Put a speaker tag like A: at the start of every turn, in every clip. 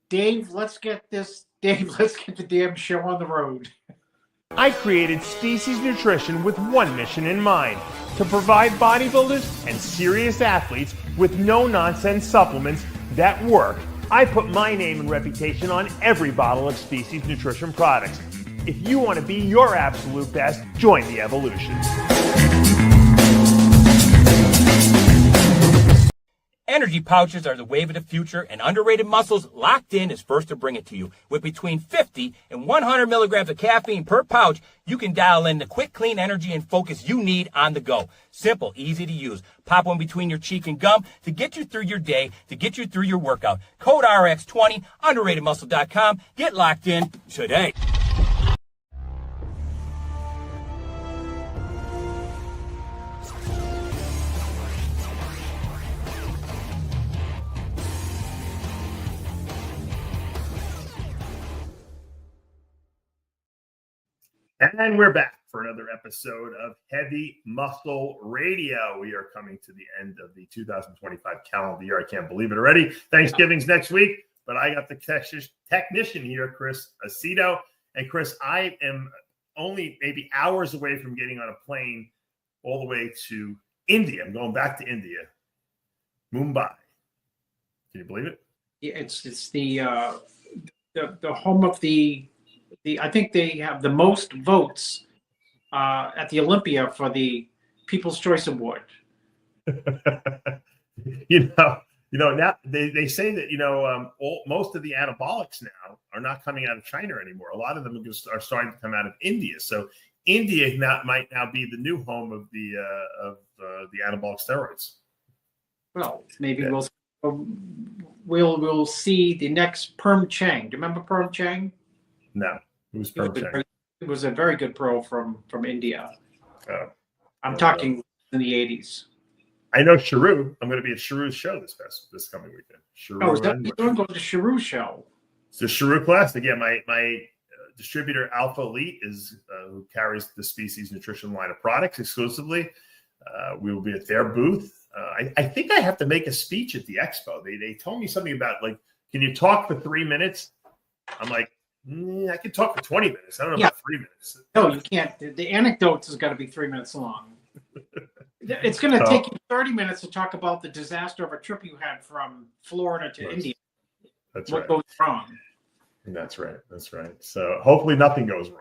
A: Dave, let's get the damn show on the road.
B: I created Species Nutrition with one mission in mind: to provide bodybuilders and serious athletes with no-nonsense supplements that work. I put my name and reputation on every bottle of Species Nutrition products. If you want to be your absolute best, join the evolution.
C: Energy pouches are the wave of the future, and Underrated Muscles Locked In is first to bring it to you. With between 50 and 100 milligrams of caffeine per pouch, you can dial in the quick, clean energy and focus you need on the go. Simple, easy to use. Pop one between your cheek and gum to get you through your day, to get you through your workout. Code RX20, underratedmuscle.com. Get locked in today.
D: And we're back for another episode of Heavy Muscle Radio. We are coming to the end of the 2025 calendar year. I can't believe it already. Thanksgiving's next week, but I got the technician here, Chris Aceto. And Chris, I am only maybe hours away from getting on a plane all the way to India. I'm going back to India, Mumbai. Can you believe it?
A: Yeah, it's the home of the I think they have the most votes at the Olympia for the People's Choice Award.
D: you know, now they say that, most of the anabolics now are not coming out of China anymore. A lot of them are starting to come out of India. So India might now be the new home of the anabolic steroids.
A: Well, maybe we'll see the next Perm Chang. Do you remember Perm Chang?
D: No. Who's Perm Chang?
A: It was a very good pro from India.
D: Oh,
A: I'm talking in the 80s.
D: I know Sharu. I'm going to be at Sharu's show this coming weekend.
A: You're going to the Sharu show.
D: It's the Sharu Classic. Yeah, my distributor Alpha Elite is who carries the Species Nutrition line of products exclusively. We will be at their booth. I think I have to make a speech at the expo. They told me something about, like, can you talk for 3 minutes? I'm like, I can talk for 20 minutes. I don't know about 3 minutes.
A: No, you can't. The anecdotes has got to be 3 minutes long. It's going to take you 30 minutes to talk about the disaster of a trip you had from Florida to India.
D: That's
A: what goes wrong.
D: That's right. So hopefully nothing goes wrong.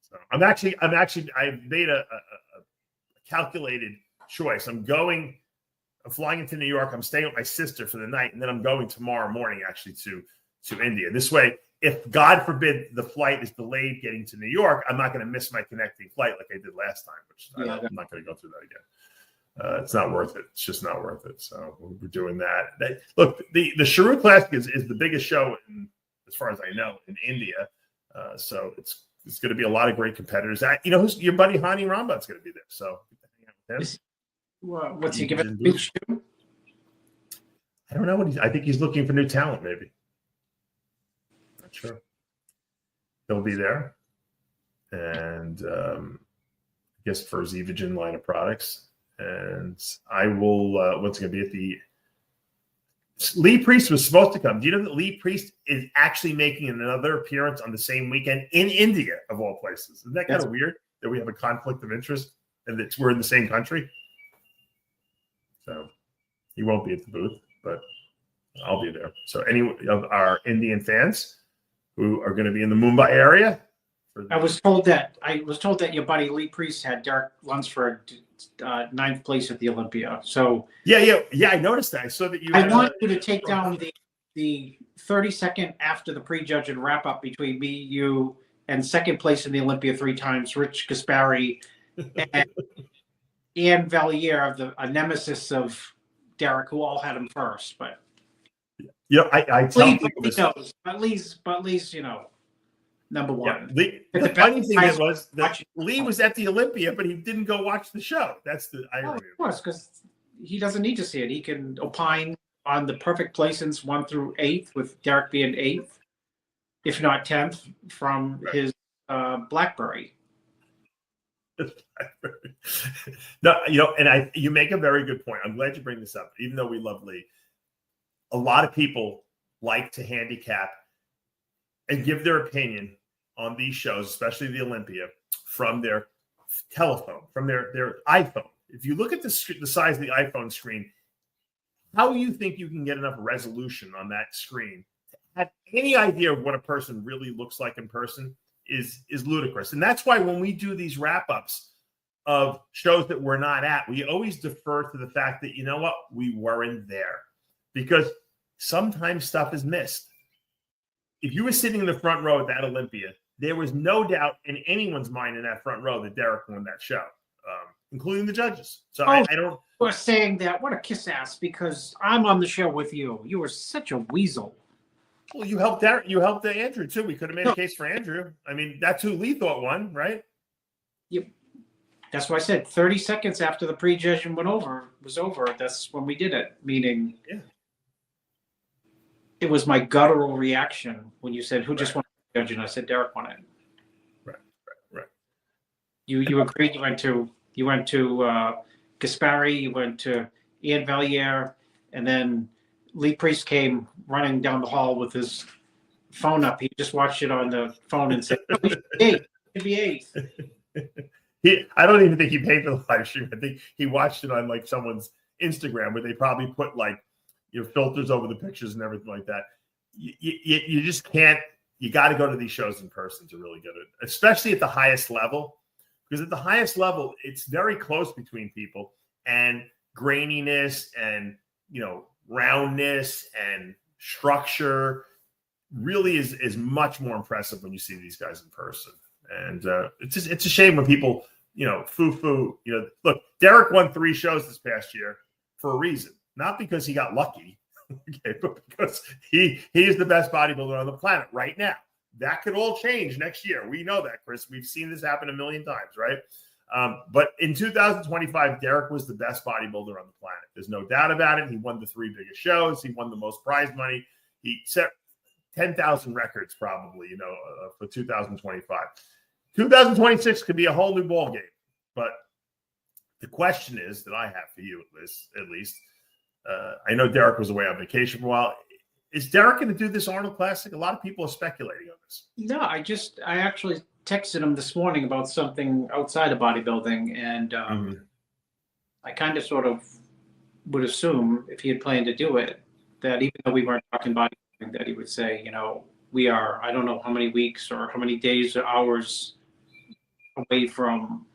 D: So I've made a calculated choice. I'm flying into New York. I'm staying with my sister for the night, and then I'm going tomorrow morning actually to India. This way, if God forbid the flight is delayed getting to New York, I'm not going to miss my connecting flight like I did last time, which I'm not going to go through that again. It's not worth it. It's just not worth it. So we're doing that. Look, the Sharu Classic is the biggest show, as far as I know, in India. So it's going to be a lot of great competitors. Who's your buddy Hani Rambat's going to be there. So
A: what's he giving a speech to?
D: I don't know I think he's looking for new talent, maybe. Sure. He'll be there. And I guess for Zevagen line of products. And I will, what's going to be at the Lee Priest was supposed to come. Do you know that Lee Priest is actually making another appearance on the same weekend in India, of all places? Isn't that kind of weird that we have a conflict of interest and that we're in the same country? So he won't be at the booth, but I'll be there. So any of our Indian fans who are going to be in the Mumbai area.
A: I was told that your buddy Lee Priest had Derek Lunsford 9th place at the Olympia. So
D: yeah, I noticed that. I saw that you.
A: I want you to take down the 30-second after the prejudge and wrap up between me, you, and second place in the Olympia 3 times, Rich Gaspari, and Ian Valier, a nemesis of Derek, who all had him first, but.
D: I tell people this.
A: At least, number one.
D: Yeah, the funny thing was that Lee was at the Olympia, but he didn't go watch the show. That's the irony.
A: Of course, because he doesn't need to see it. He can opine on the perfect placings 1 through 8, with Derek being 8th, if not 10th, from his BlackBerry.
D: No, and you make a very good point. I'm glad you bring this up. Even though we love Lee, a lot of people like to handicap and give their opinion on these shows, especially the Olympia, from their telephone, from their iPhone. If you look at the size of the iPhone screen, how do you think you can get enough resolution on that screen to have any idea of what a person really looks like in person is ludicrous. And that's why when we do these wrap-ups of shows that we're not at, we always defer to the fact that, you know what, we weren't there. Because sometimes stuff is missed. If you were sitting in the front row at that Olympia, there was no doubt in anyone's mind in that front row that Derek won that show, including the judges. So I don't.
A: You were saying that, what a kiss ass, because I'm on the show with you. You were such a weasel.
D: Well, you helped Derek. You helped Andrew too. We could have made a case for Andrew. I mean, that's who Lee thought won, right?
A: Yep. That's why I said 30 seconds after the prejudging was over. That's when we did it. Meaning, it was my guttural reaction when you said, "Who just won the judge?" And I said, "Derek won it."
D: Right.
A: You agreed. You went to Gaspari. You went to Ian Valier, and then Lee Priest came running down the hall with his phone up. He just watched it on the phone and said, "We should be eighth."
D: I don't even think he paid for the live stream. I think he watched it on like someone's Instagram where they probably put like filters over the pictures and everything like that. You just can't. You got to go to these shows in person to really get it, especially at the highest level. Because at the highest level, it's very close between people, and graininess and roundness and structure really is much more impressive when you see these guys in person. And it's a shame when people foo-foo. Look, Derek won 3 shows this past year for a reason, not because he got lucky, okay, but because he is the best bodybuilder on the planet right now. That could all change next year. We know that, Chris. We've seen this happen a million times, right? But in 2025, Derek was the best bodybuilder on the planet. There's no doubt about it. He won the 3 biggest shows. He won the most prize money. He set 10,000 records probably, for 2025. 2026 could be a whole new ball game. But the question is that I have for you, at least, I know Derek was away on vacation for a while. Is Derek going to do this Arnold Classic? A lot of people are speculating on this.
A: No, I actually texted him this morning about something outside of bodybuilding, and I kind of sort of would assume if he had planned to do it, that even though we weren't talking bodybuilding, that he would say, we are, I don't know how many weeks or how many days or hours away from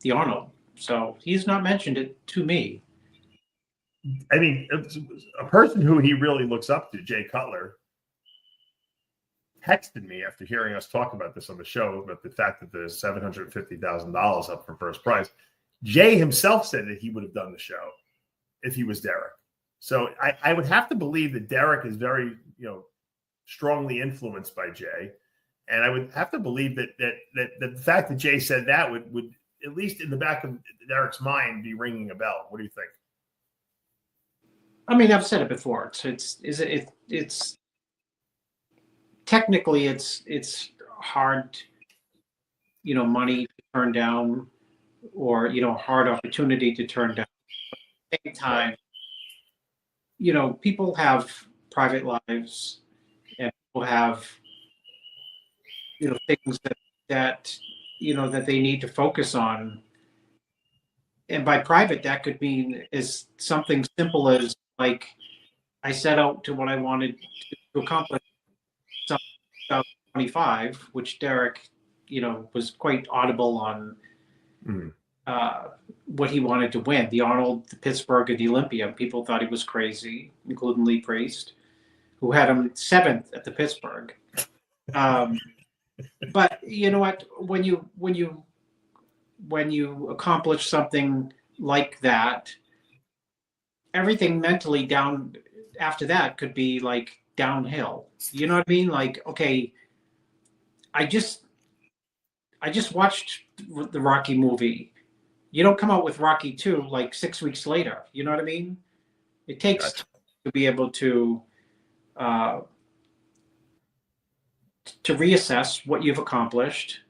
A: the Arnold. So he's not mentioned it to me.
D: I mean, a person who he really looks up to, Jay Cutler, texted me after hearing us talk about this on the show, about the fact that there's $750,000 up for first prize. Jay himself said that he would have done the show if he was Derek. So I would have to believe that Derek is very, strongly influenced by Jay. And I would have to believe that the fact that Jay said that would, at least in the back of Derek's mind, be ringing a bell. What do you think?
A: I mean, I've said it before. It's technically it's hard, money to turn down, or hard opportunity to turn down. At the same time, people have private lives, and people have things that they need to focus on. And by private, that could mean is something simple as, like, I set out to what I wanted to accomplish in 2025, which Derek, was quite audible on what he wanted to win. The Arnold, the Pittsburgh, and the Olympia. People thought he was crazy, including Lee Priest, who had him 7th at the Pittsburgh. But you know what? When you accomplish something like that, everything mentally down after that could be like downhill. You know what I mean? Like, okay, I just watched the Rocky movie. You don't come out with Rocky 2 like 6 weeks later. You know what I mean? It takes time to be able to reassess what you've accomplished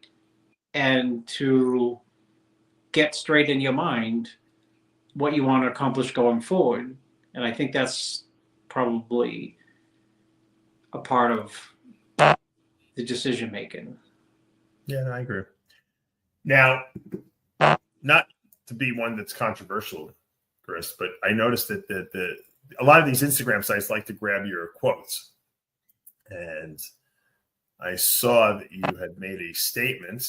A: and to get straight in your mind what you want to accomplish going forward. And I think that's probably a part of the decision making.
D: Yeah, I agree. Now, not to be one that's controversial, Chris, but I noticed that a lot of these Instagram sites like to grab your quotes. And I saw that you had made a statement.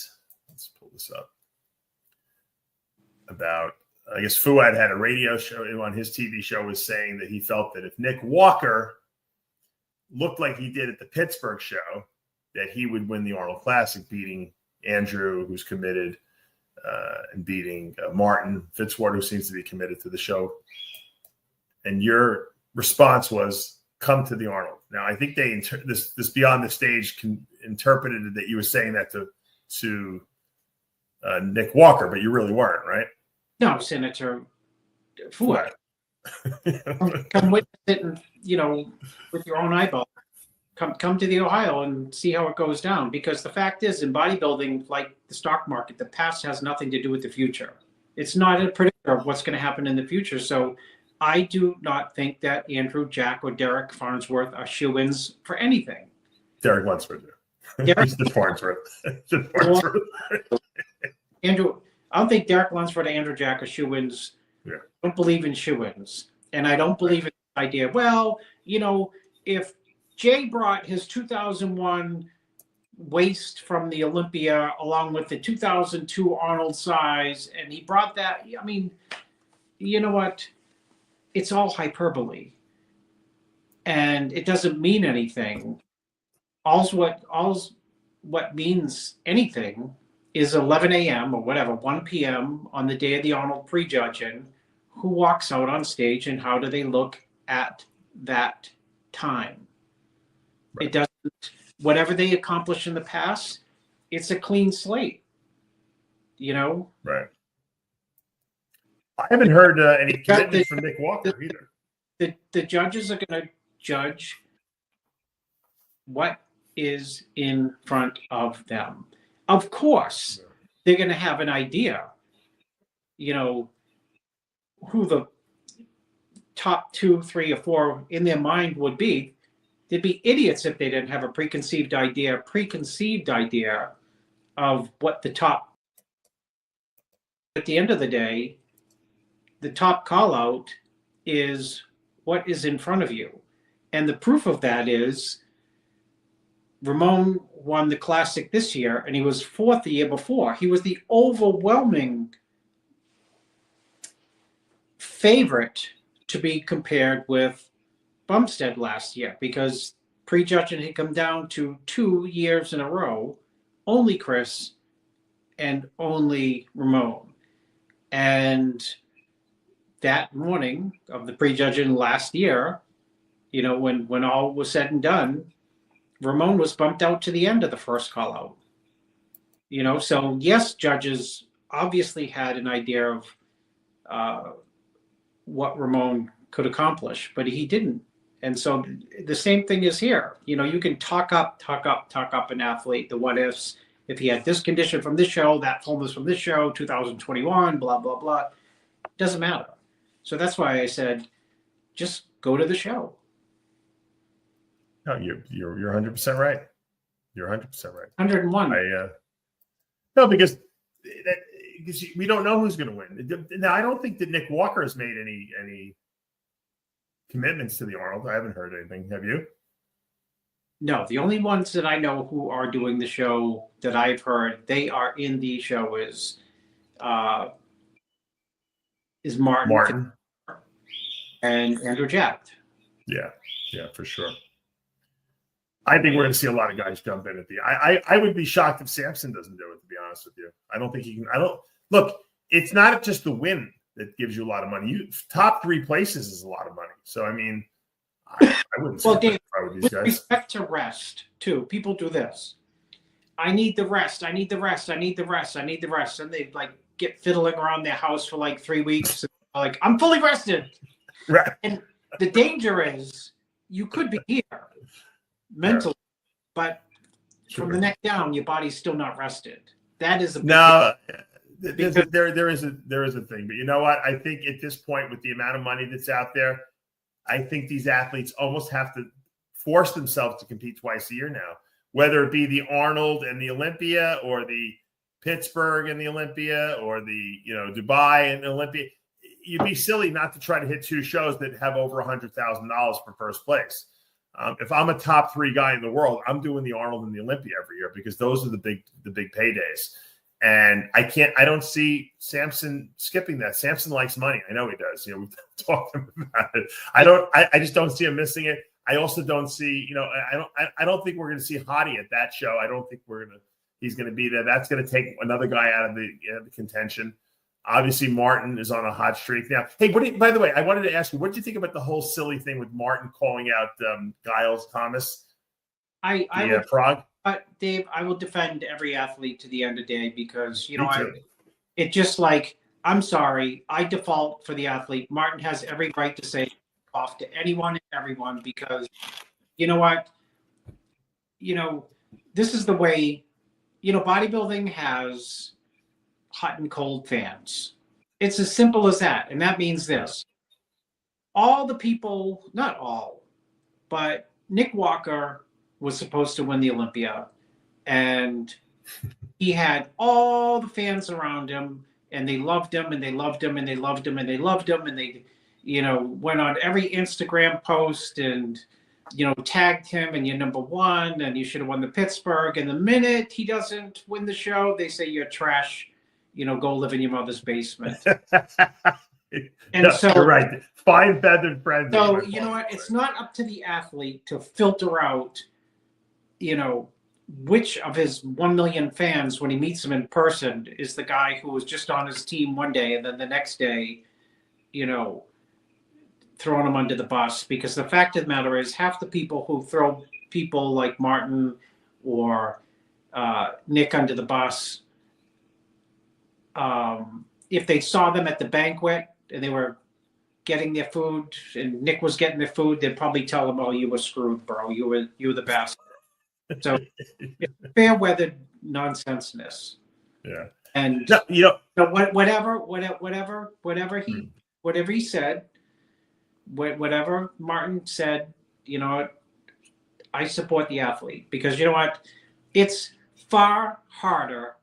D: Let's pull this up. About, I guess Fouad had a radio show on his TV show, was saying that he felt that if Nick Walker looked like he did at the Pittsburgh show, that he would win the Arnold Classic, beating Andrew, who's committed, and beating Martin Fitzwater, who seems to be committed to the show. And your response was, come to the Arnold. Now, I think they this Beyond the Stage interpreted it that you were saying that to Nick Walker, but you really weren't, right?
A: No, Senator Fouad. Come witness it, and with your own eyeball. Come to the Ohio and see how it goes down. Because the fact is, in bodybuilding, like the stock market, the past has nothing to do with the future. It's not a predictor of what's going to happen in the future. So I do not think that Andrew, Jack, or Derek Farnsworth are shoo-ins for anything.
D: Derek Lunsford.
A: Derek
D: Farnsworth.
A: Andrew, I don't think Derek Lunsford or Andrew Jack are shoo-ins.
D: Yeah.
A: I don't believe in shoo-ins. And I don't believe in the idea, well, if Jay brought his 2001 waist from the Olympia along with the 2002 Arnold size, and he brought that, I mean, you know what? It's all hyperbole. And it doesn't mean anything. All's what means anything is 11 a.m. or whatever, 1 p.m. on the day of the Arnold prejudging, who walks out on stage and how do they look at that time. Right. It doesn't, whatever they accomplish in the past, it's a clean slate, Right.
D: I haven't heard any commitment from Nick Walker either.
A: The judges are going to judge what is in front of them. Of course, they're going to have an idea, who the top 2, 3, or 4 in their mind would be. They'd be idiots if they didn't have a preconceived idea of what the top. At the end of the day, the top call out is what is in front of you. And the proof of that is Ramon won the Classic this year, and he was 4th the year before. He was the overwhelming favorite to be compared with Bumstead last year, because prejudging had come down to 2 years in a row, only Chris and only Ramon. And that morning of the prejudging last year, when all was said and done, Ramon was bumped out to the end of the first call out. So yes, judges obviously had an idea of what Ramon could accomplish, but he didn't. And so the same thing is here. You can talk up an athlete, the what ifs. If he had this condition from this show, that fullness from this show, 2021, blah, blah, blah. Doesn't matter. So that's why I said, just go to the show.
D: No, you're 100% right. You're 100% right.
A: 101.
D: No, because we don't know who's going to win. Now, I don't think that Nick Walker has made any commitments to the Arnold. I haven't heard anything. Have you?
A: No, the only ones that I know who are doing the show that I've heard, they are in the show is Martin and Andrew Jack.
D: Yeah, for sure. I think we're going to see a lot of guys jump in at the. I would be shocked if Samson doesn't do it. To be honest with you, I don't think he can. Look. It's not just the win that gives you a lot of money. Top 3 places is a lot of money. So I mean, I wouldn't say
A: Dave,
D: with these
A: with
D: guys.
A: Respect to rest too. People do this. I need the rest. I need the rest. I need the rest. I need the rest. And they get fiddling around their house for 3 weeks. I'm fully rested.
D: Right.
A: And the danger is you could be here mentally, but from the neck down, your body's still not rested. That is a big
D: there is a thing. But you know what? I think at this point, with the amount of money that's out there, I think these athletes almost have to force themselves to compete twice a year now, whether it be the Arnold and the Olympia, or the Pittsburgh and the Olympia, or the Dubai and the Olympia. You'd be silly not to try to hit 2 shows that have over $100,000 for first place. If I'm a top 3 guy in the world, I'm doing the Arnold and the Olympia every year, because those are the big paydays. And I don't see Samson skipping that. Samson likes money. I know he does. We've talked to him about it. I just don't see him missing it. I also don't see, I don't think we're going to see Hottie at that show. I don't think he's going to be there. That's going to take another guy out of the contention. Obviously, Martin is on a hot streak now. Hey, by the way, I wanted to ask you, what did you think about the whole silly thing with Martin calling out Giles Thomas? Prague?
A: Dave, I will defend every athlete to the end of the day, because, it just I'm sorry, I default for the athlete. Martin has every right to say off to anyone and everyone, because you know what? This is the way, bodybuilding has hot and cold fans. It's as simple as that. And that means this. All the people, not all, but Nick Walker was supposed to win the Olympia, and he had all the fans around him, and they loved him, and they loved him, and they loved him, and they loved him, and they, went on every Instagram post and, tagged him, and you're number 1, and you should have won the Pittsburgh. And the minute he doesn't win the show, they say you're trash, go live in your mother's basement. And so
D: you're right. 5 feathered friends.
A: So, you know what? It's not up to the athlete to filter out, which of his 1 million fans, when he meets them in person, is the guy who was just on his team one day, and then the next day, throwing him under the bus. Because the fact of the matter is, half the people who throw people like Martin or Nick under the bus, if they saw them at the banquet and they were getting their food and Nick was getting their food, they'd probably tell him, "Oh, you were screwed, bro. You were the best." So it's fair weather nonsenseness. Yeah. And whatever he said, whatever Martin said, I support the athlete, because you know what? It's far harder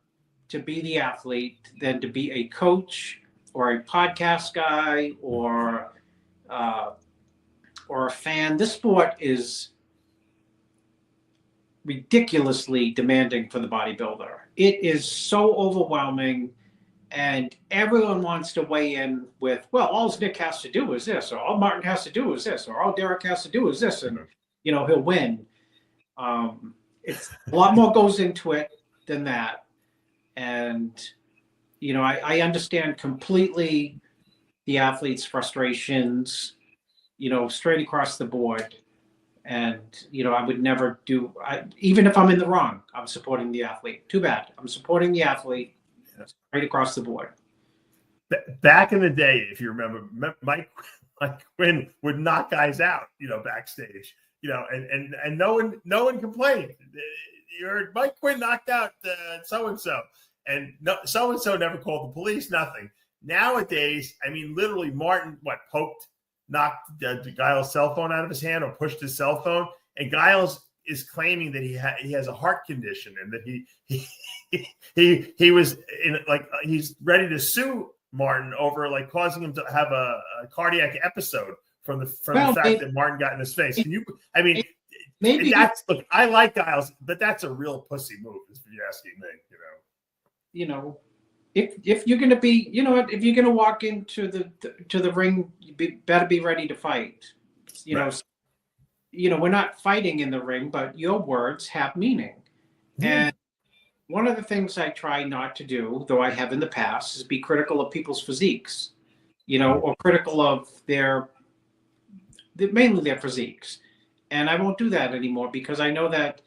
A: to be the athlete than to be a coach or a podcast guy or a fan. This sport is ridiculously demanding for the bodybuilder. It is so overwhelming, and everyone wants to weigh in with, well, all Nick has to do is this, or all Martin has to do is this, or all Derek has to do is this, and he'll win. It's a lot more goes into it than that. And I understand completely the athlete's frustrations, straight across the board. And, I would never even if I'm in the wrong, I'm supporting the athlete. Too bad. I'm supporting the athlete straight across the board.
D: Back in the day, if you remember, Mike Quinn would knock guys out, backstage, and no one complained. Mike Quinn knocked out so-and-so. And so-and-so never called the police, nothing. Nowadays, literally Martin, knocked Giles' cell phone out of his hand or pushed his cell phone. And Giles is claiming that he has a heart condition and that he was he's ready to sue Martin over causing him to have a cardiac episode from the fact that Martin got in his face. Maybe that's, look, I like Giles, but that's a real pussy move, if you're asking me,
A: if you're going to be, if you're going to walk into the ring, you better be ready to fight. Right. We're not fighting in the ring, but your words have meaning. Mm. And one of the things I try not to do, though I have in the past, is be critical of people's physiques, or critical of mainly their physiques. And I won't do that anymore, because I know that.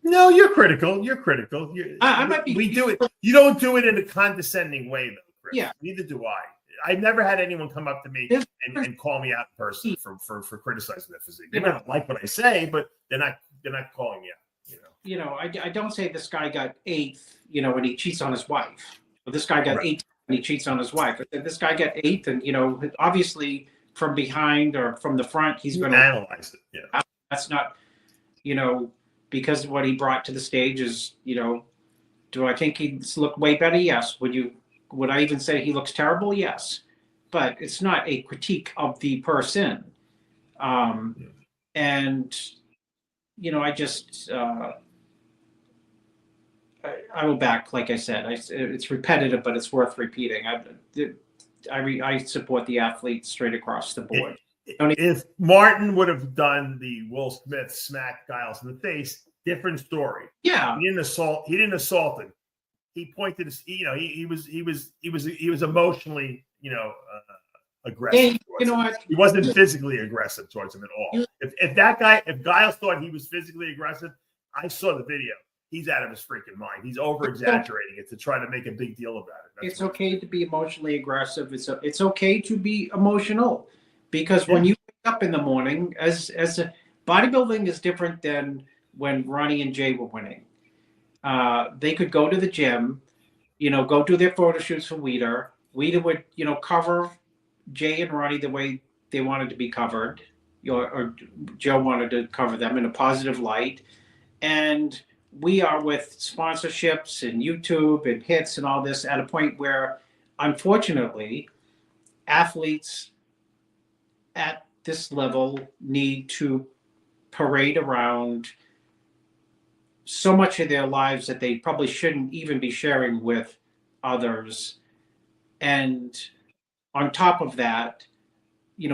D: No, you're critical.
A: I might be.
D: We do it. You don't do it in a condescending way, though, Chris.
A: Yeah.
D: Neither do I. I've never had anyone come up to me and call me out in person for criticizing their physique. They might not like what I say, but they're not calling you out.
A: I don't say this guy got 8th, and he cheats on his wife. Or this guy got 8th and he cheats on his wife. I said this guy got 8th, and obviously from behind or from the front, he's going to
D: analyze it. Yeah,
A: that's not, because what he brought to the stage is, do I think he's looked way better? Yes. Would I even say he looks terrible? Yes. But it's not a critique of the person. And, I just, I will back, like I said, it's repetitive, but it's worth repeating. I support the athlete straight across the board.
D: If Martin would have done the Will Smith smack Giles in the face, different story.
A: Yeah,
D: he didn't assault him. He pointed his, he was emotionally, aggressive.
A: Hey, you know what?
D: He wasn't physically aggressive towards him at all. If Giles thought he was physically aggressive, I saw the video. He's out of his freaking mind. He's over exaggerating it to try to make a big deal about it.
A: It's okay to be emotionally aggressive. It's okay to be emotional, because when you wake up in the morning, as a bodybuilding is different than when Ronnie and Jay were winning. They could go to the gym, go do their photo shoots for Weider. Weider would, cover Jay and Ronnie the way they wanted to be covered, or Joe wanted to cover them in a positive light. And we are with sponsorships and YouTube and hits and all this at a point where, unfortunately, athletes at this level need to parade around so much of their lives that they probably shouldn't even be sharing with others. And on top of that,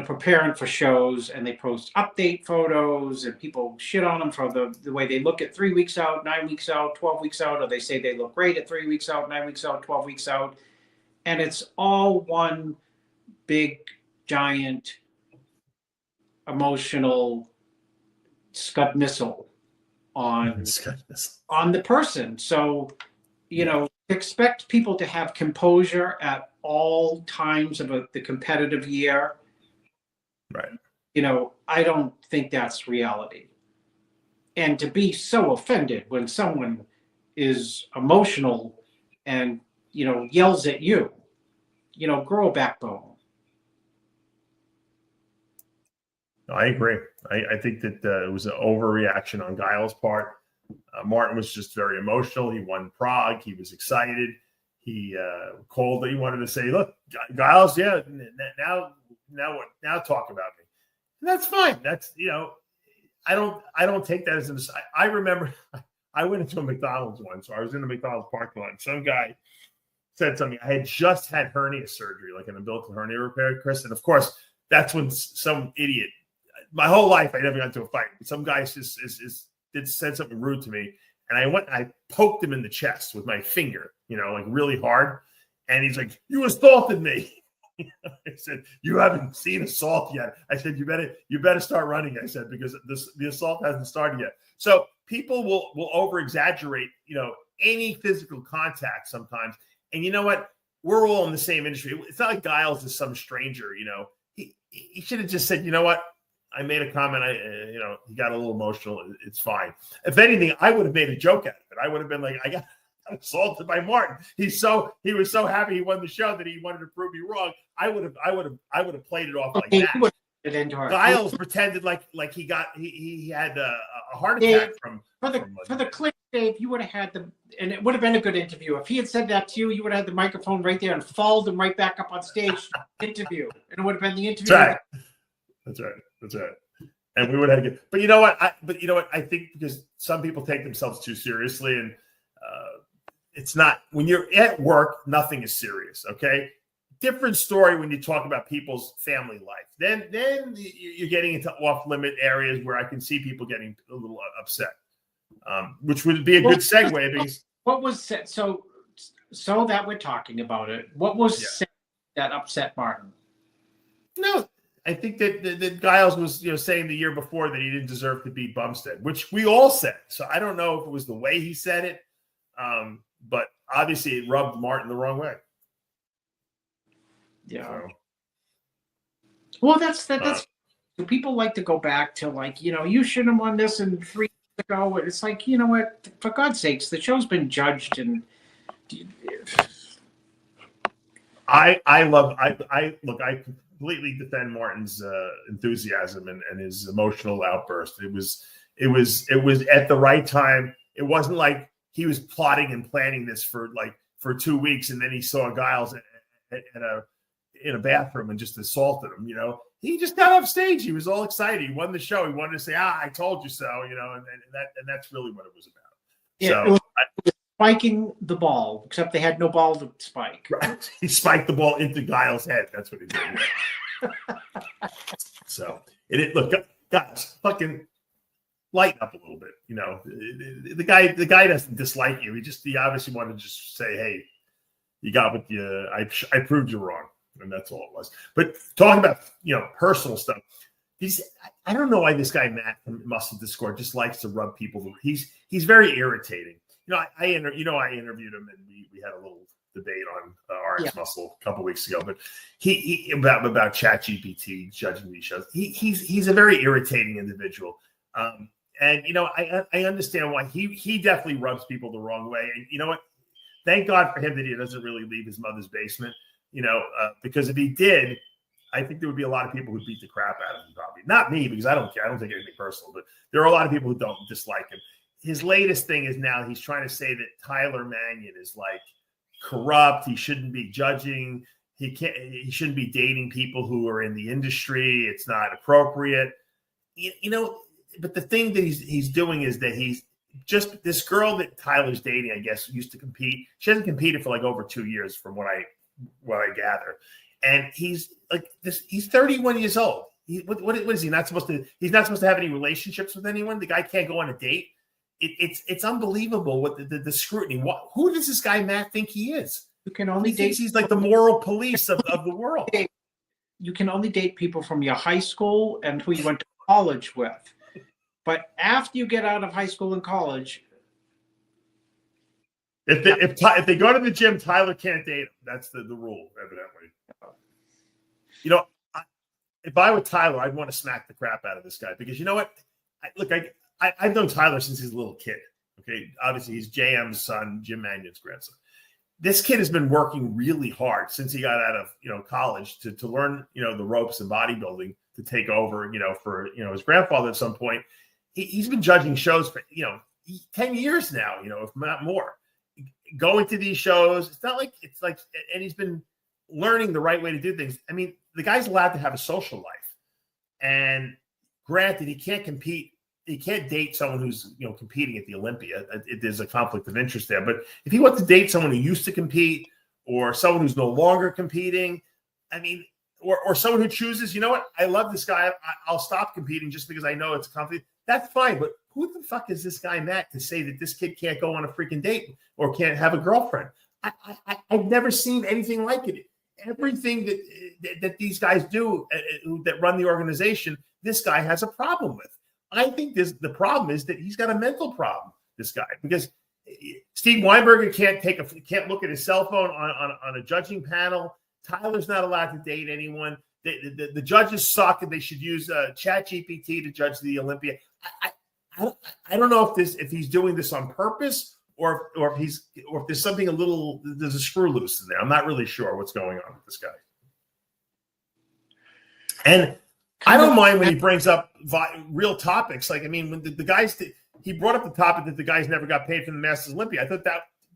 A: preparing for shows, and they post update photos, and people shit on them for the way they look at 3 weeks out, 9 weeks out, 12 weeks out, or they say they look great at 3 weeks out, 9 weeks out, 12 weeks out. And it's all one big, giant, emotional Scud missile on the person. So, expect people to have composure at all times of the competitive year.
D: Right.
A: I don't think that's reality. And to be so offended when someone is emotional and, yells at you, grow a backbone.
D: I agree. I think that it was an overreaction on Giles' part. Martin was just very emotional. He won Prague. He was excited. He called that he wanted to say, look, Giles, yeah, now what? Now talk about me. And that's fine. That's, I don't take that as an aside. I remember I went into a McDonald's once. So I was in the McDonald's parking lot, and some guy said something. I had just had hernia surgery, like an umbilical hernia repair, Chris. And of course, that's when some idiot, my whole life, I never got into a fight. Some guy said something rude to me. And I poked him in the chest with my finger, like really hard. And he's like, you assaulted me. I said, you haven't seen assault yet. I said, you better start running. I said, because the assault hasn't started yet. So people will over exaggerate, any physical contact sometimes. And you know what? We're all in the same industry. It's not like Giles is some stranger, he should have just said, you know what? I made a comment. He got a little emotional. It's fine. If anything, I would have made a joke out of it. I would have been like, I got assaulted by Martin. He was so happy he won the show that he wanted to prove me wrong. I would have played it off like that. Giles pretended like he had a heart attack
A: for the clip, Dave. You would have had them, and it would have been a good interview. If he had said that to you, you would have had the microphone right there and followed him right back up on stage to interview, and it would have been the interview.
D: That's right. And we would have good. But you know what? I think because some people take themselves too seriously, and it's not, when you're at work, nothing is serious. Okay. Different story when you talk about people's family life. Then you're getting into off limit areas where I can see people getting a little upset, which would be a good segue. Because
A: what was said? So that we're talking about it. What was said that upset Martin?
D: No. I think that Giles was, saying the year before that he didn't deserve to beat Bumstead, which we all said. So I don't know if it was the way he said it, but obviously it rubbed Martin the wrong way.
A: Yeah.
D: So,
A: well, that's people like to go back to you shouldn't have won this in 3 years ago. It's like, you know what? For God's sakes, the show's been judged, and
D: completely defend Martin's enthusiasm and his emotional outburst. It was at the right time. It wasn't like he was plotting and planning this for 2 weeks, and then he saw Giles in a bathroom and just assaulted him. He just got off stage. He was all excited. He won the show. He wanted to say, I told you so. And that's really what it was about.
A: Yeah,
D: so
A: it was spiking the ball, except they had no ball to spike.
D: Right. He spiked the ball into Giles' head. That's what he did. So look, guys, fucking lighten up a little bit. The guy doesn't dislike you. He obviously wanted to just say, hey, you got what you. I proved you wrong, and that's all it was. But talking about personal stuff. I don't know why this guy Matt from Muscle Discord just likes to rub people. He's very irritating. I interviewed him, and we had a little debate on RX Muscle a couple weeks ago. But he about ChatGPT judging these shows. He's a very irritating individual. And I understand why he definitely rubs people the wrong way. And you know what? Thank God for him that he doesn't really leave his mother's basement. Because if he did, I think there would be a lot of people who beat the crap out of him. Probably not me, because I don't care. I don't take anything personal. But there are a lot of people who don't dislike him. His latest thing is now he's trying to say that Tyler Manion is like corrupt. He shouldn't be judging. He shouldn't be dating people who are in the industry. It's not appropriate. But the thing that he's doing is that he's just this girl that Tyler's dating, I guess, used to compete. She hasn't competed for like over 2 years from what I gather. And he's like this. He's 31 years old. What is he not supposed to? He's not supposed to have any relationships with anyone. The guy can't go on a date. It's unbelievable what the scrutiny. Who does this guy Matt think he is?
A: You can only date.
D: He's like the moral police of the world.
A: You can only date people from your high school and who you went to college with. But after you get out of high school and college,
D: if they go to the gym, Tyler can't date him. That's the rule, evidently. If I were Tyler, I'd want to smack the crap out of this guy because you know what? I've known Tyler since he's a little kid. Okay, obviously he's JM's son, Jim Manion's grandson. This kid has been working really hard since he got out of college to learn the ropes of bodybuilding to take over for his grandfather at some point. He's been judging shows for 10 years now, if not more. Going to these shows, it's like, and he's been learning the right way to do things. I mean, the guy's allowed to have a social life, and granted, he can't compete. He can't date someone who's competing at the Olympia. There's a conflict of interest there. But if he wants to date someone who used to compete or someone who's no longer competing, I mean, or someone who chooses, I love this guy. I'll stop competing just because I know it's a conflict. That's fine. But who the fuck is this guy Matt to say that this kid can't go on a freaking date or can't have a girlfriend? I've never seen anything like it. Everything that these guys do that run the organization, this guy has a problem with. I think the problem is that he's got a mental problem, this guy, because Steve Weinberger can't look at his cell phone on a judging panel. Tyler's not allowed to date anyone. The judges suck, and they should use ChatGPT to judge the Olympia. I don't know if he's doing this on purpose or if there's something there's a screw loose in there. I'm not really sure what's going on with this guy. And I don't mind when he brings up real topics. Like, I mean, when the guys he brought up the topic that the guys never got paid from the Masters Olympia. I thought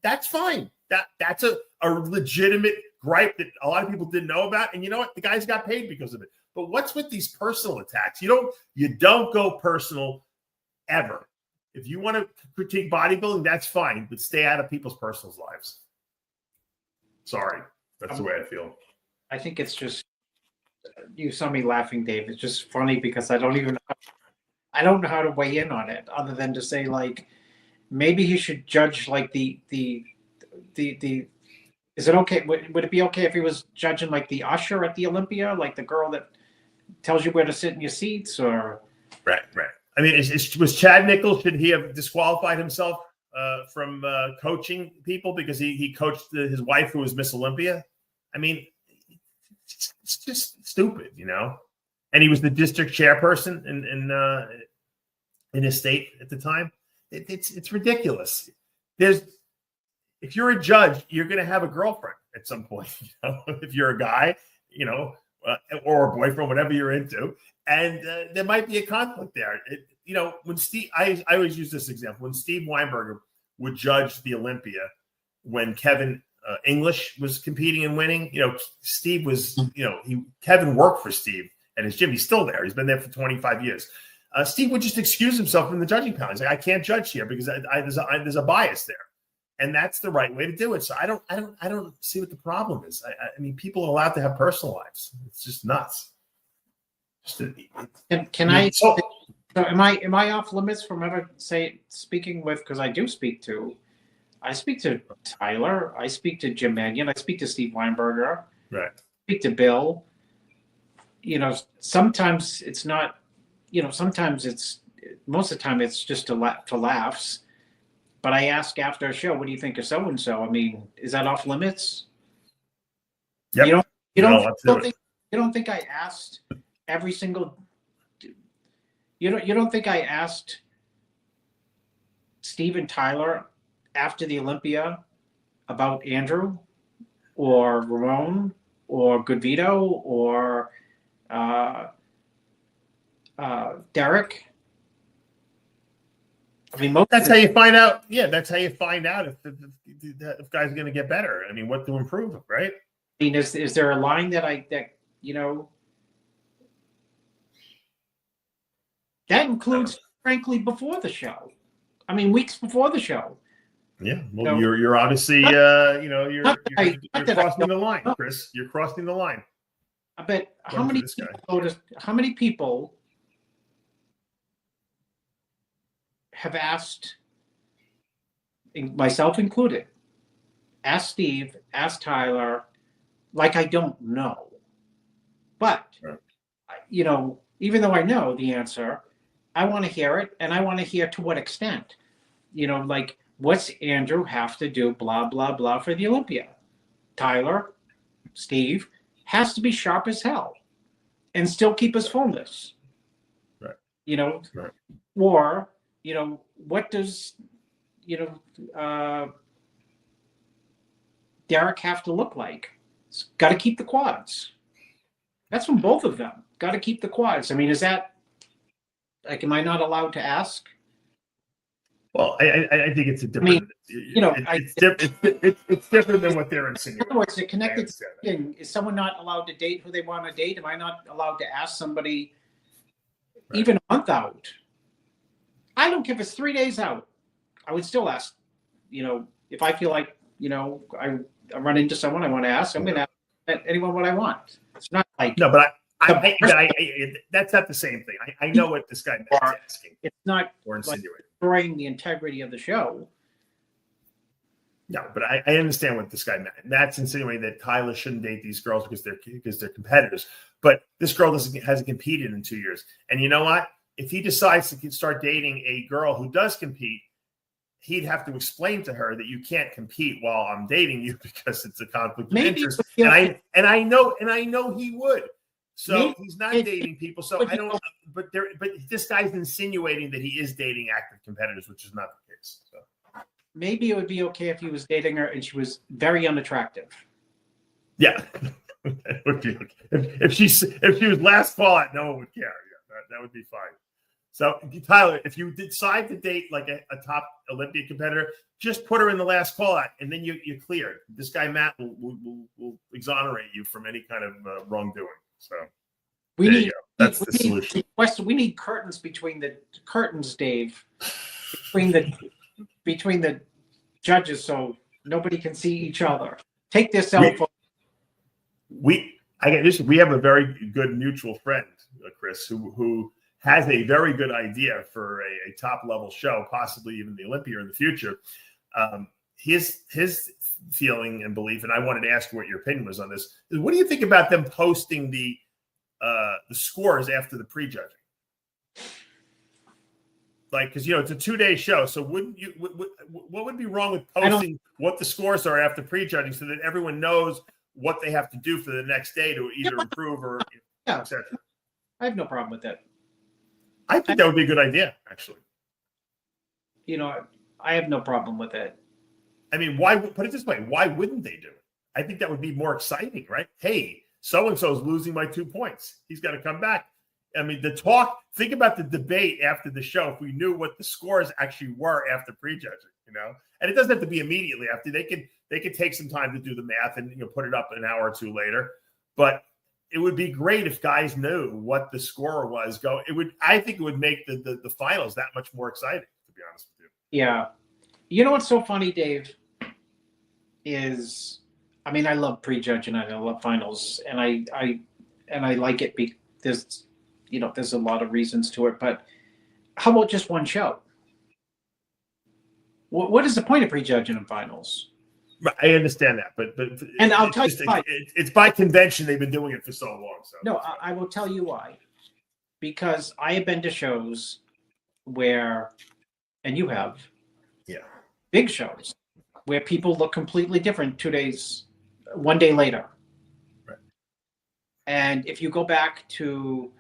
D: that's fine. That's a legitimate gripe that a lot of people didn't know about. And you know what? The guys got paid because of it. But what's with these personal attacks? You don't go personal ever. If you want to critique bodybuilding, that's fine, but stay out of people's personal lives. Sorry. That's the way I feel.
A: I think it's just you saw me laughing, Dave. It's just funny because I don't know how to weigh in on it other than to say like maybe he should judge like the is it okay? Would it be okay if he was judging like the usher at the Olympia, like the girl that tells you where to sit in your seats, or
D: right? I mean, was Chad Nichols? Should he have disqualified himself from coaching people because he coached his wife who was Miss Olympia? I mean, it's just stupid, And he was the district chairperson in his state at the time. It's ridiculous. If you're a judge, you're going to have a girlfriend at some point. If you're a guy, or a boyfriend, whatever you're into, and there might be a conflict there. When Steve, I always use this example, when Steve Weinberger would judge the Olympia, when Kevin English was competing and winning, Steve was, Kevin worked for Steve at his gym. He's still there. He's been there for 25 years. Steve would just excuse himself from the judging panel. He's like, I can't judge here because there's a bias there. And that's the right way to do it. So I don't see what the problem is. I mean, people are allowed to have personal lives. It's just nuts.
A: So am I off limits from ever speaking with, because I speak to Tyler, I speak to Jim Manion, I speak to Steve Weinberger,
D: right?
A: I speak to Bill. Sometimes it's not. Sometimes most of the time it's just to laughs. But I ask after a show, what do you think of so and so? I mean, is that off limits?
D: Yep.
A: You don't think I asked every single. You don't think I asked Steve and Tyler after the Olympia about Andrew or Ramon or Goodvito or Derek? I mean,
D: that's how you find out. Yeah, that's how you find out if guys are going to get better. I mean, what to improve, right?
A: I mean, is there a line that includes, frankly, before the show? I mean, weeks before the show.
D: Yeah, well, you're obviously you're crossing the line, Chris. You're crossing the line.
A: I bet how many people have asked, myself included, asked Steve, asked Tyler, like I don't know. But, even though I know the answer, I want to hear it, and I want to hear to what extent. Like, what's Andrew have to do, blah, blah, blah, for the Olympia? Tyler, Steve, has to be sharp as hell and still keep his fullness.
D: Right.
A: Right. Or, what does, Derek have to look like? Got to keep the quads. That's from both of them. Got to keep the quads. I mean, is that, like, am I not allowed to ask?
D: Well, I think it's a different. It's different than what they're insinuating.
A: In other words, it connected to thing. Is someone not allowed to date who they want to date? Am I not allowed to ask somebody even a month out? I don't care if it's 3 days out. I would still ask. If I feel like I run into someone I want to ask, I'm going to ask anyone what I want. It's not like
D: no, but I that's not the same thing. I know what this guy is asking.
A: It's not
D: or insinuating.
A: Like destroying the integrity of the show.
D: No, but I understand what this guy meant. That's insinuating that Tyler shouldn't date these girls because they're competitors. But this girl hasn't competed in 2 years. And you know what? If he decides to start dating a girl who does compete, he'd have to explain to her that you can't compete while I'm dating you because it's a conflict of interest. And I know he would. So he's not dating people. So I don't. But this guy's insinuating that he is dating active competitors, which is not the case. So.
A: Maybe it would be okay if he was dating her and she was very unattractive.
D: Yeah, that would be okay. If she was last call out, no one would care. Yeah, that would be fine. So Tyler, if you decide to date like a top Olympia competitor, just put her in the last call out, and then you're cleared. This guy Matt will exonerate you from any kind of wrongdoing. So that's the solution.
A: We need curtains between the curtains, Dave, between the judges, so nobody can see each other. Take their cell phone. We have a very good mutual friend, Chris, who has a very good idea for a top level show, possibly even the Olympia in the future. His feeling and belief, and I wanted to ask you what your opinion was on this, is what do you think about them posting the scores after the prejudging? Like, because it's a 2-day show, so wouldn't you? What would be wrong with posting what the scores are after prejudging, so that everyone knows what they have to do for the next day to either improve or etc. I have no problem with that.
D: I think that would be a good idea, actually.
A: I have no problem with it.
D: I mean, why put it this way? Why wouldn't they do it? I think that would be more exciting, right? Hey, so-and-so is losing by 2 points. He's got to come back. I mean, think about the debate after the show. If we knew what the scores actually were after prejudging, and it doesn't have to be immediately after. They could take some time to do the math and put it up an hour or two later. But it would be great if guys knew what the score was. I think it would make the finals that much more exciting, to be honest with you.
A: Yeah. You know what's so funny, Dave, is, I mean, I love prejudging and I love finals, and I like it because there's a lot of reasons to it. But how about just one show? What is the point of prejudging in finals?
D: I understand that, but
A: and I'll tell you why.
D: It's by convention. They've been doing it for so long. So
A: no, I will tell you why. Because I have been to shows where, and you have, big shows where people look completely different 1 day later.
D: Right.
A: And if you go back to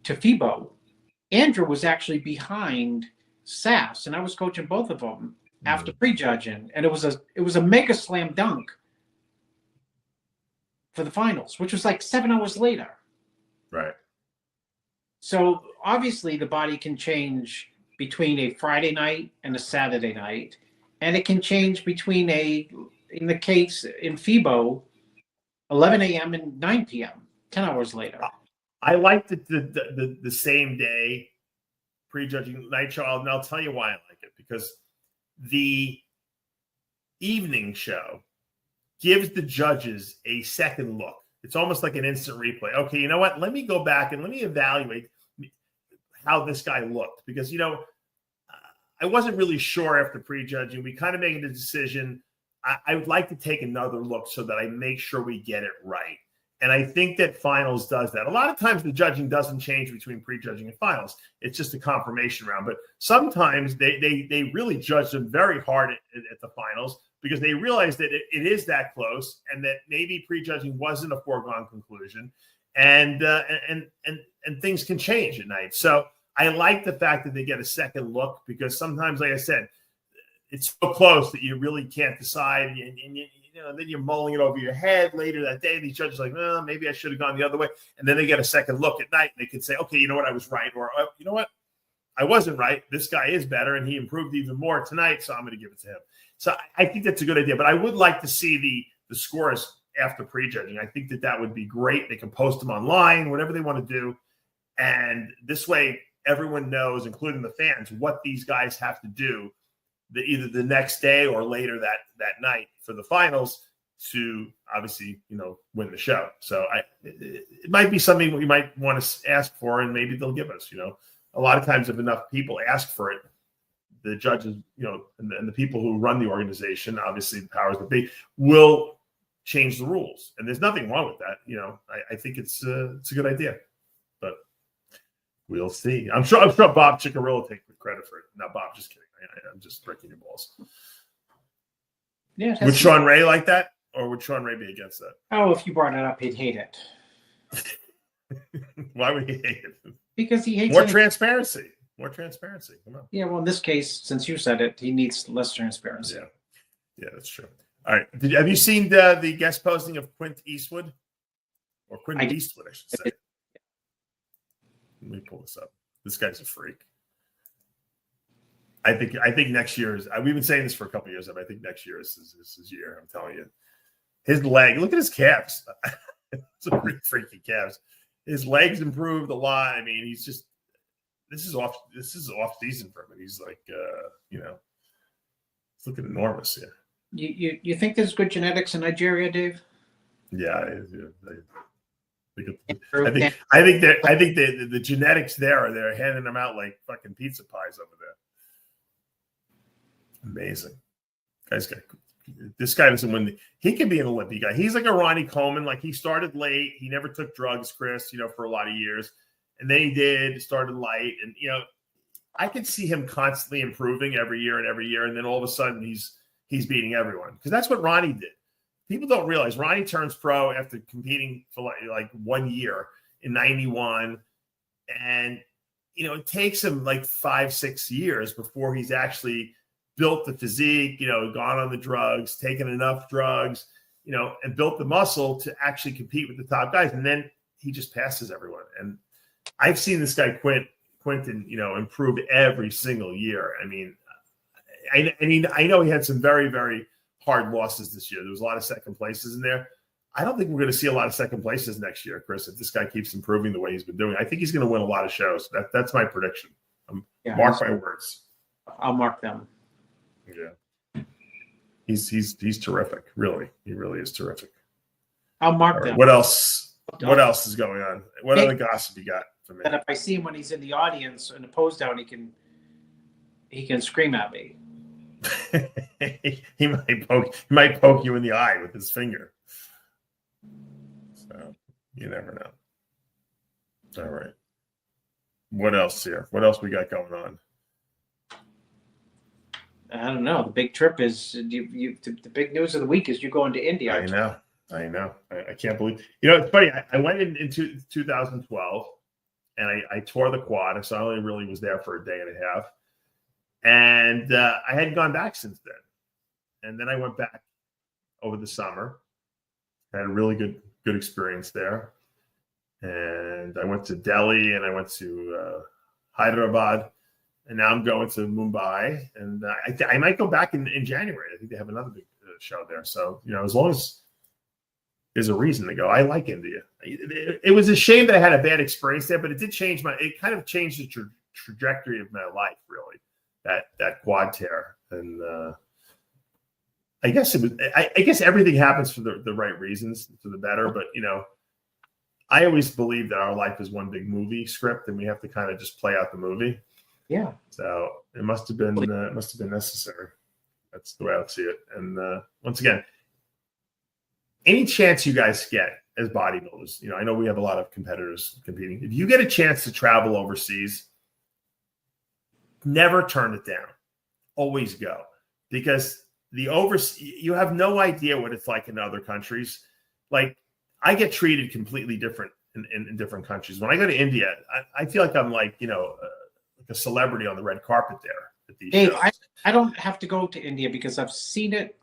A: FIBO, Andrew was actually behind Sass, and I was coaching both of them after prejudging, and it was a mega slam dunk for the finals, which was like 7 hours later.
D: Right.
A: So obviously the body can change between a Friday night and a Saturday night, and it can change between in the case in FIBO, 11 a.m. and 9 p.m., 10 hours later.
D: I like the same day prejudging night show, and I'll tell you why I like it, because the evening show gives the judges a second look. It's almost like an instant replay. Okay, you know what? Let me go back and let me evaluate how this guy looked, because I wasn't really sure after prejudging. We kind of made a decision. I would like to take another look so that I make sure we get it right. And I think that finals does that. A lot of times the judging doesn't change between prejudging and finals. It's just a confirmation round. But sometimes they really judge them very hard at the finals, because they realize that it is that close, and that maybe prejudging wasn't a foregone conclusion, and things can change at night. So I like the fact that they get a second look, because sometimes, like I said, it's so close that you really can't decide, and then you're mulling it over your head later that day. These judges are like, well, maybe I should have gone the other way, and then they get a second look at night, and they can say, okay, you know what, I was right, or you know what, I wasn't right. This guy is better, and he improved even more tonight, so I'm going to give it to him. So I think that's a good idea, but I would like to see the scores after prejudging. I think that would be great. They can post them online, whatever they want to do, and this way everyone knows, including the fans, what these guys have to do either the next day or later that night for the finals to obviously, win the show. So it might be something we might want to ask for, and maybe they'll give us, a lot of times if enough people ask for it, the judges, and the people who run the organization, obviously the powers that be, will change the rules. And there's nothing wrong with that. I think it's a good idea, but we'll see. I'm sure Bob Ciccarello will take the credit for it. No, Bob, just kidding. I'm just breaking your balls.
A: Yeah.
D: Would Sean Ray like that, or would Sean Ray be against that?
A: Oh, if you brought it up, he'd hate it.
D: Why would he hate it?
A: Because he hates
D: more transparency. More transparency. Come on.
A: Yeah, well, in this case, since you said it, he needs less transparency.
D: Yeah, that's true. All right. Have you seen the guest posting of Quinton Eastwood? Or Quinton Eastwood, I should say. Let me pull this up. This guy's a freak. I think next year is. We've been saying this for a couple of years. I think next year is his year. I'm telling you. His leg. Look at his calves. It's a pretty freaky calves. His legs improved a lot. I mean, he's just. This is off season for him. He's like, he's looking enormous here.
A: You think there's good genetics in Nigeria, Dave?
D: Yeah, I think the genetics there they're handing them out like fucking pizza pies over there. Amazing. This guy doesn't win. He can be an Olympia guy. He's like a Ronnie Coleman. Like, he started late. He never took drugs, Chris, for a lot of years. And then he started light. And, I could see him constantly improving every year. And then all of a sudden he's beating everyone. Because that's what Ronnie did. People don't realize Ronnie turns pro after competing for like 1 year in 91. And, it takes him like 5-6 years before he's actually built the physique, gone on the drugs, taken enough drugs, and built the muscle to actually compete with the top guys. And then he just passes everyone. And I've seen this guy Quinton, improve every single year. I mean, I know he had some very, very hard losses this year. There was a lot of second places in there. I don't think we're going to see a lot of second places next year, Chris, if this guy keeps improving the way he's been doing. I think he's going to win a lot of shows. That's my prediction. Mark my words.
A: I'll mark them.
D: Yeah. He's terrific. Really. He really is terrific.
A: I'll mark them.
D: What else? What else is going on? What other gossip you got for me?
A: And if I see him when he's in the audience in a pose down, he can scream at me.
D: he might poke you in the eye with his finger. So you never know. All right. What else here? What else we got going on?
A: I don't know. The big trip is the big news of the week is you going to India.
D: I know. I can't believe. It's funny. I went into 2012 and I tore the quad, so I only really was there for a day and a half. And I hadn't gone back since then. And then I went back over the summer. I had a really good experience there. And I went to Delhi and I went to Hyderabad. And now I'm going to Mumbai. And I might go back in January. I think they have another big show there. So, as long as there's a reason to go. I like India. It was a shame that I had a bad experience there, but it did change it kind of changed the trajectory of my life, really. That quad tear, and I guess I guess everything happens for the right reasons, for the better. But I always believe that our life is one big movie script, and we have to kind of just play out the movie.
A: Yeah.
D: So it must have been necessary. That's the way I would see it. And once again, any chance you guys get as bodybuilders, I know we have a lot of competitors competing. If you get a chance to travel overseas, never turn it down. Always go, because you have no idea what it's like in other countries. Like, I get treated completely different in different countries. When I go to India, I feel like I'm like a celebrity on the red carpet there at these shows.
A: I don't have to go to India because I've seen it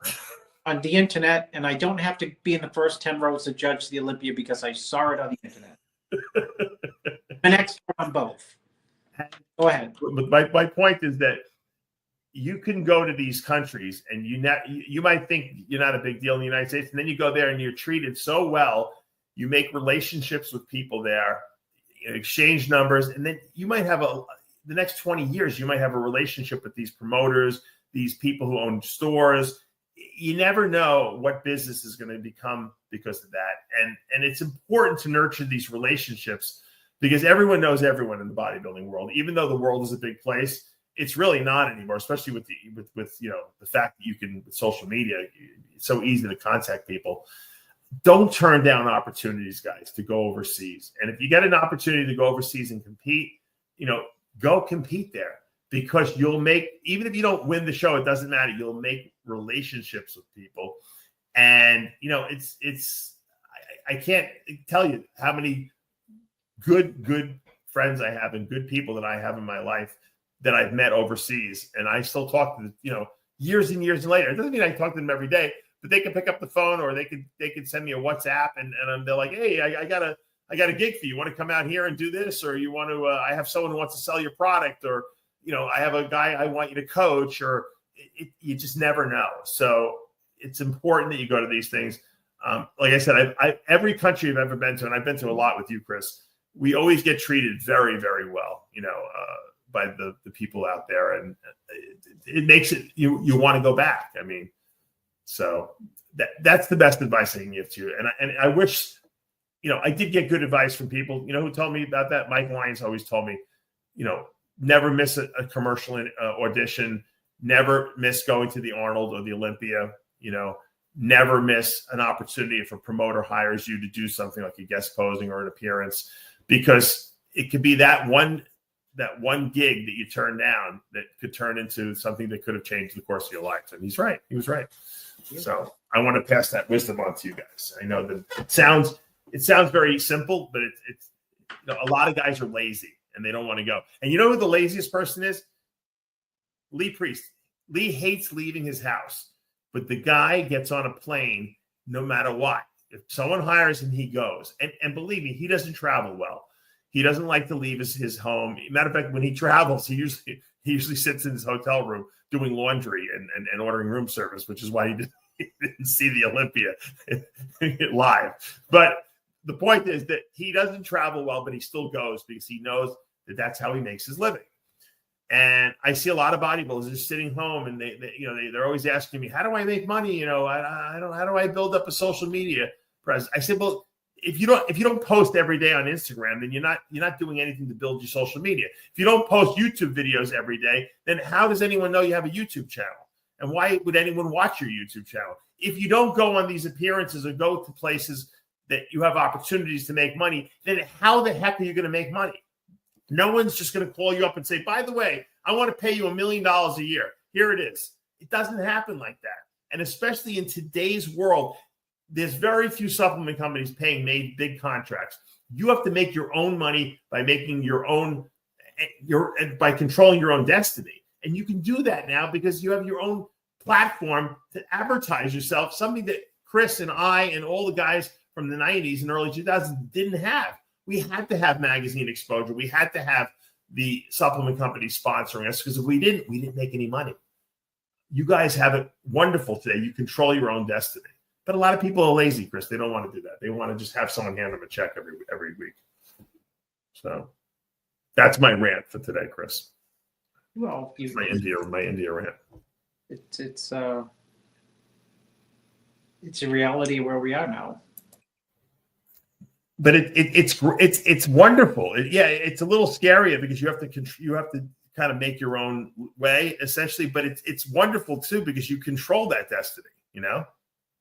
A: on the internet, and I don't have to be in the first 10 rows to judge the Olympia because I saw it on the internet. An expert on both. Go ahead.
D: But my point is that you can go to these countries and you might think you're not a big deal in the United States, and then you go there and you're treated so well. You make relationships with people there, exchange numbers, and then you might have the next 20 years, you might have a relationship with these promoters, these people who own stores. You never know what business is going to become because of that. And it's important to nurture these relationships, because everyone knows everyone in the bodybuilding world. Even though the world is a big place, it's really not anymore, especially with the fact that you can, with social media, it's so easy to contact people. Don't turn down opportunities, guys, to go overseas. And if you get an opportunity to go overseas and compete, go compete there, because you'll make, even if you don't win the show, it doesn't matter. You'll make relationships with people. And, I can't tell you how many good friends I have and good people that I have in my life that I've met overseas. And I still talk to them, years and years later. It doesn't mean I talk to them every day, but they can pick up the phone, or they could send me a WhatsApp, and they're like, hey, I got a gig for you. You want to come out here and do this? Or you want to, I have someone who wants to sell your product, or, I have a guy I want you to coach, or you just never know. So it's important that you go to these things. Like I said, every country I've ever been to, and I've been to a lot with you, Chris, we always get treated very, very well, by the people out there. And it makes it, you want to go back. I mean, so that's the best advice I can give to you. And I wish, I did get good advice from people, who told me about that. Mike Lyons always told me, never miss a commercial audition, never miss going to the Arnold or the Olympia, never miss an opportunity if a promoter hires you to do something like a guest posing or an appearance, because it could be that one gig that you turn down that could turn into something that could have changed the course of your life. And he's right. He was right. So I want to pass that wisdom on to you guys. I know that it sounds very simple, but it's a lot of guys are lazy and they don't want to go. And you know who the laziest person is? Lee Priest. Lee hates leaving his house, but the guy gets on a plane no matter what. If someone hires him, he goes. And believe me, he doesn't travel well. He doesn't like to leave his home. Matter of fact, when he travels, he usually sits in his hotel room doing laundry and ordering room service, which is why he didn't see the Olympia live. But the point is that he doesn't travel well, but he still goes because he knows that that's how he makes his living. And I see a lot of bodybuilders just sitting home, and they're always asking me, "How do I make money? How do I build up a social media presence?" I said, "Well, if you don't post every day on Instagram, then you're not doing anything to build your social media. If you don't post YouTube videos every day, then how does anyone know you have a YouTube channel? And why would anyone watch your YouTube channel? If you don't go on these appearances or go to places that you have opportunities to make money, then how the heck are you going to make money? No one's just going to call you up and say, by the way, I want to pay you $1 million a year. Here it is. It doesn't happen like that. And especially in today's world, there's very few supplement companies paying big contracts. You have to make your own money by making by controlling your own destiny. And you can do that now because you have your own platform to advertise yourself, something that Chris and I and all the guys from the 90s and early 2000s didn't have. We had to have magazine exposure. We had to have the supplement companies sponsoring us because if we didn't make any money. You guys have it wonderful today. You control your own destiny. But a lot of people are lazy, Chris. They don't want to do that. They want to just have someone hand them a check every week. So that's my rant for today, Chris.
A: Well,
D: my India rant.
A: It's a reality where we are now.
D: But it's wonderful. It's a little scary because you have to kind of make your own way essentially. But it's wonderful too because you control that destiny.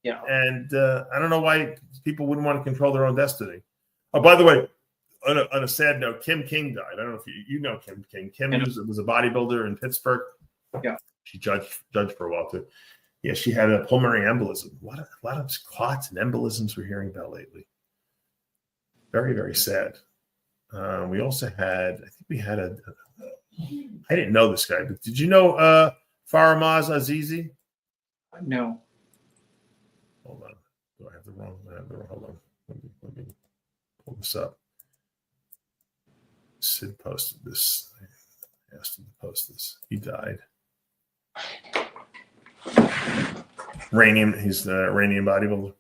A: Yeah. And
D: I don't know why people wouldn't want to control their own destiny. Oh, by the way, on a sad note, Kim King died. I don't know if you know Kim King. Kim was a bodybuilder in Pittsburgh.
A: Yeah.
D: She judged for a while too. Yeah, she had a pulmonary embolism. A lot of clots and embolisms we're hearing about lately. Very, very sad. We also had, I didn't know this guy, but did you know Faramaz Azizi?
A: No.
D: Hold on. Do I have the wrong? Hold on. Let me pull this up. Sid posted this. I asked him to post this. He died. He's the Iranian bodybuilder.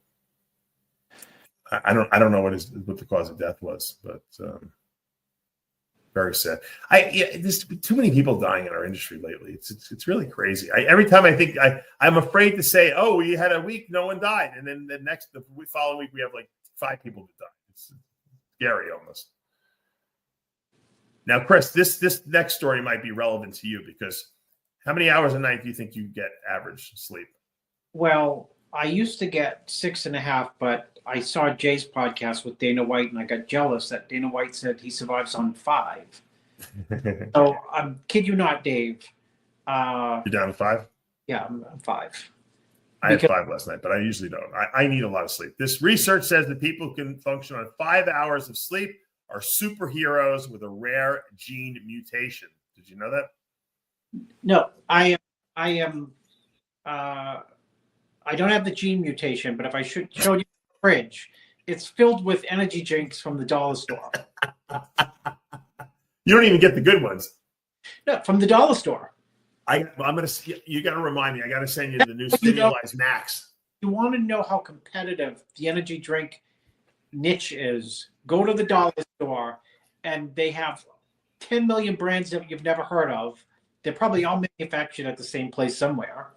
D: I don't know what the cause of death was, but very sad. There's too many people dying in our industry lately. It's really crazy. Every time I think I'm afraid to say, oh, we had a week, no one died, and then the following week we have like 5 people that died. It's scary almost. Now, Chris, this next story might be relevant to you because how many hours a night do you think you get average sleep?
A: Well, I used to get 6.5, but I saw Jay's podcast with Dana White, and I got jealous that Dana White said he survives on 5. So I'm kid you not, Dave.
D: You're down to 5?
A: Yeah, I'm 5.
D: I had 5 last night, but I usually don't. I need a lot of sleep. This research says that people who can function on 5 hours of sleep are superheroes with a rare gene mutation. Did you know that?
A: No, I don't have the gene mutation, but if I should show you the fridge, it's filled with energy drinks from the dollar store.
D: You don't even get the good ones.
A: No, from the dollar store.
D: You got to remind me. I got to send you the new Stimulise Max.
A: You want to know how competitive the energy drink niche is? Go to the dollar store, and they have 10 million brands that you've never heard of. They're probably all manufactured at the same place somewhere.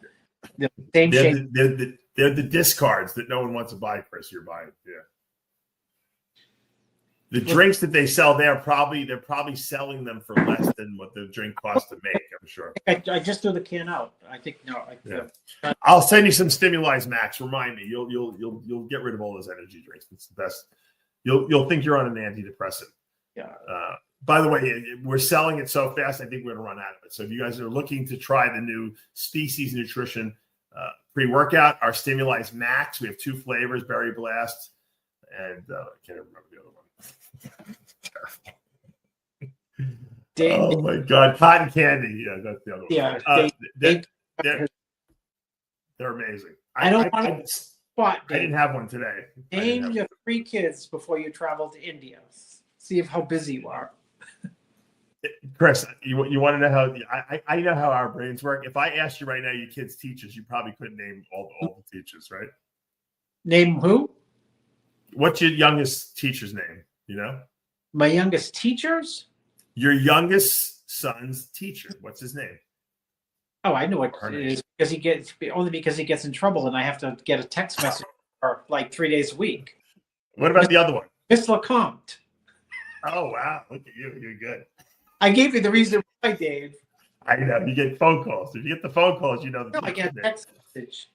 A: The same shape.
D: They're the discards that no one wants to buy, Chris. You're buying. Yeah. The drinks that they sell there they're probably selling them for less than what the drink costs to make. I'm sure.
A: I just threw the can out. I think no.
D: I'll send you some Stimulise Max. Remind me. You'll get rid of all those energy drinks. It's the best. You'll think you're on an antidepressant.
A: Yeah.
D: By the way, we're selling it so fast, I think we're going to run out of it. So if you guys are looking to try the new Species Nutrition pre-workout, our Stimulise Max, we have 2 flavors, Berry Blast, and I can't remember the other one. Oh, my God. Cotton Candy. Yeah, that's the other one.
A: Yeah.
D: they're amazing.
A: I don't want to spot.
D: I didn't have one today.
A: Name your 3 kids before you travel to India. See how busy you are.
D: Chris, you want to know how I know how our brains work. If I asked you right now, your kids' teachers, you probably couldn't name all the teachers, right?
A: Name who?
D: What's your youngest teacher's name? You know,
A: My youngest teachers.
D: your youngest son's teacher. What's his name?
A: Oh, I know what it is because he gets in trouble, and I have to get a text message for like 3 days a week.
D: What about the other one?
A: Miss LeCompte.
D: Oh wow, look at you! You're good.
A: I gave you the reason why, Dave.
D: I know you get phone calls. If you get the phone calls, you know.
A: No, I get a text message.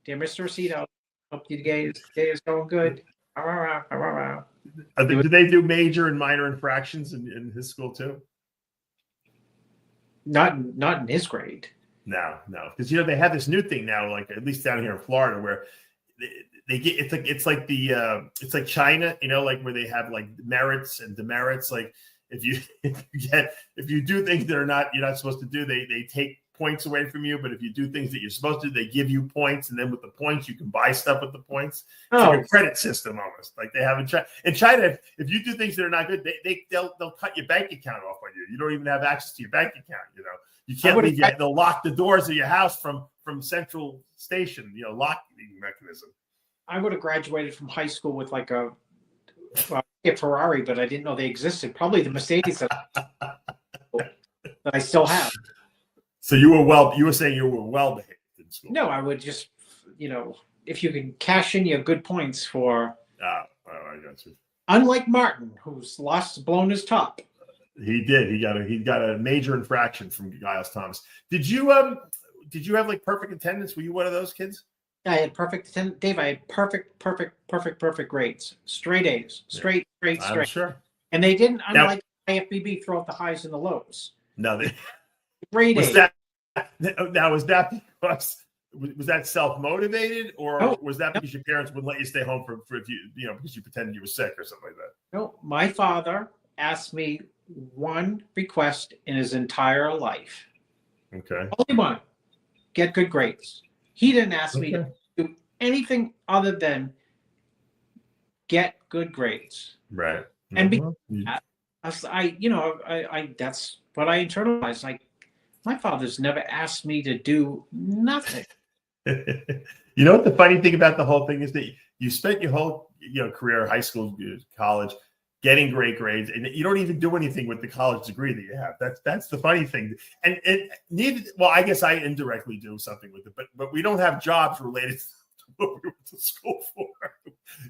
A: Dear Mr. Aceto, hope your day is going good.
D: Do they do major and minor infractions in his school too?
A: Not in his grade.
D: No, because they have this new thing now, like at least down here in Florida, where they get it's like China, like where they have like merits and demerits. Like if you do things that you're not supposed to do, they take points away from you. But if you do things that you're supposed to, they give you points, and then with the points you can buy stuff with the points. It's like a credit system almost, like they have in China. In China, if you do things that are not good, they'll cut your bank account off on you. You don't even have access to your bank account. You can't leave. They'll lock the doors of your house from central station. Locking mechanism. I
A: would have graduated from high school with like a Ferrari, but I didn't know they existed. Probably the Mercedes that I still have.
D: So you were saying you were well behaved in school.
A: No, I would just, if you can cash in your good points for.
D: I got you.
A: Unlike Martin, who's blown his top.
D: He did. He got a major infraction from Giles Thomas. Did you have like perfect attendance? Were you one of those kids?
A: I had perfect attendance, Dave. I had perfect grades, straight A's, straight.
D: I'm sure.
A: And they didn't, unlike IFBB, throw out the highs and the lows.
D: No, they.
A: Great
D: was that because was that self-motivated, or was that because your parents wouldn't let you stay home for if you because you pretended you were sick or something like that?
A: No, my father asked me one request in his entire life.
D: Okay.
A: Only one. Get good grades. He didn't ask me to do anything other than get good grades.
D: Right.
A: And that's what I internalized. Like, my father's never asked me to do nothing.
D: You know what the funny thing about the whole thing is that you spent your whole career, high school, college, getting great grades, and you don't even do anything with the college degree that you have. That's the funny thing. And I guess I indirectly do something with it, but we don't have jobs related to what we went to school for.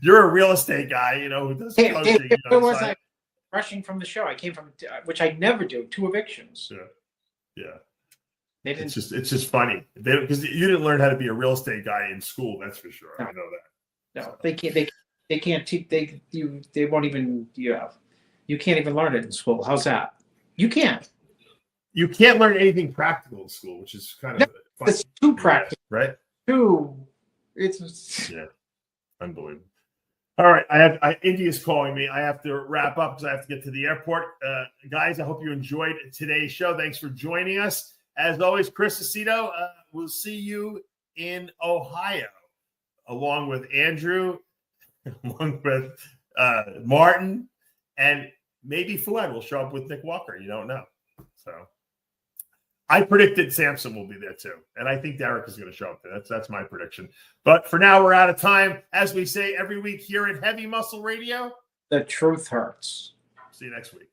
D: You're a real estate guy, who does coaching.
A: Where was I? Rushing from the show. I came from, which I never do, 2 evictions.
D: Yeah.
A: They didn't.
D: It's just funny because you didn't learn how to be a real estate guy in school. That's for sure.
A: No.
D: I know that.
A: No, they can't. They can't teach. They won't even. You can't even learn it in school. How's that? You can't.
D: You can't learn anything practical in school, which is kind of funny.
A: It's too practical,
D: right?
A: It's
D: unbelievable. All right, India's calling me. I have to wrap up because I have to get to the airport. Guys, I hope you enjoyed today's show. Thanks for joining us. As always, Chris Aceto. We'll see you in Ohio, along with Andrew, along with Martin, and maybe Fuad will show up with Nick Walker. You don't know. So I predicted Samson will be there too. And I think Derek is going to show up there. That's my prediction. But for now, we're out of time. As we say every week here at Heavy Muscle Radio,
A: the truth hurts.
D: See you next week.